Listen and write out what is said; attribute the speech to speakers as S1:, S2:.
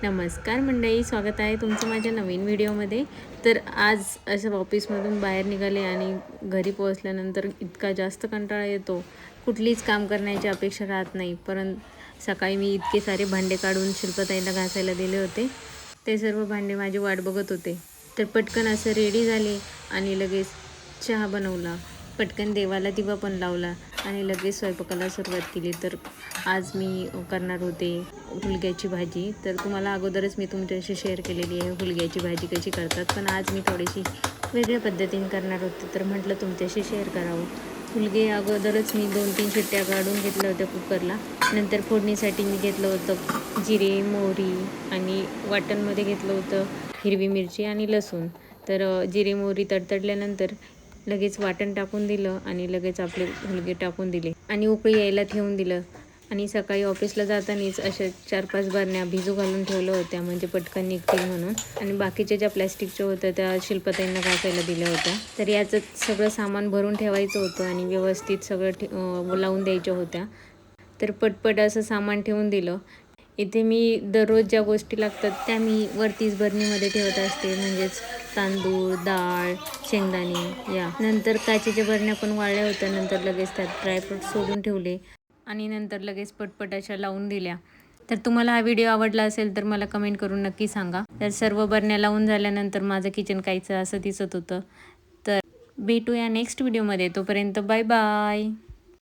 S1: नमस्कार मंडळी, स्वागत आहे तुमचं माझ्या नवीन व्हिडिओमध्ये. तर आज असं ऑफिसमधून बाहेर निघाले आणि घरी पोहोचल्यानंतर इतका जास्त कंटाळा येतो, कुठलीच काम करण्याची अपेक्षा राहत नाही. परंतु सकाळी मी इतके सारे भांडे काढून शिल्पताईला घासायला दिले होते. ते सर्व भांडे माझी वाट बघत होते. तर पटकन असं रेडी झाले आणि लगेच चहा बनवला, पटकन देवाला दिवा पण लावला आणि लगेच स्वयंपाकाला सुरुवात केली. तर आज मी करणार होते हुलग्याची भाजी. तर तुम्हाला अगोदरच मी तुमच्याशी शेअर केलेली आहे हुलग्याची भाजी कशी करतात, पण आज मी थोडीशी वेगळ्या पद्धतीने करणार होते, तर म्हटलं तुमच्याशी शेअर करावं. हुलगे अगोदरच मी 2-3 शिट्ट्या काढून घेतल्या होत्या कुकरला. नंतर फोडणीसाठी मी घेतलं होतं जिरे, मोहरी आणि वाटणमध्ये घेतलं होतं हिरवी मिरची आणि लसूण. तर जिरे मोहरी तडतडल्यानंतर लगेच वाटण टाकून दिलं आणि लगेच आपले हुलगे टाकून दिले आणि उकळी यायला ठेवून दिलं. आणि सकाळी ऑफिसला जातानाच अशा 4-5 बरण्या भिजू घालून ठेवल्या होत्या, म्हणजे पटकन निघतील म्हणून. आणि बाकीच्या ज्या प्लॅस्टिकच्या होत्या त्या शिल्पताईंना घासायला दिल्या होत्या. तर याचं सगळं सामान भरून ठेवायचं होतं आणि व्यवस्थित सगळं लावून द्यायच्या होत्या. तर पटपट असं सामान ठेवून दिलं. इथे मी दररोज ज्या गोष्टी लागतात त्या मी वरतीच बरणीमध्ये ठेवत असते, म्हणजेच तांदूळ, डाळ, शेंगदाणे. या नंतर काचेच्या बरण्या पण वाळल्या होत्या. नंतर लगेच त्यात ड्रायफ्रूट सोडून ठेवले आणि नंतर लगेच पटपट अशा लावून दिल्या. तर तुम्हाला हा व्हिडिओ आवडला असेल तर मला कमेंट करून नक्की सांगा. तर सर्व बरण्या लावून झाल्यानंतर माझं किचन कायचं असं दिसत होतं. तर भेटूया नेक्स्ट व्हिडिओमध्ये. तोपर्यंत बाय बाय.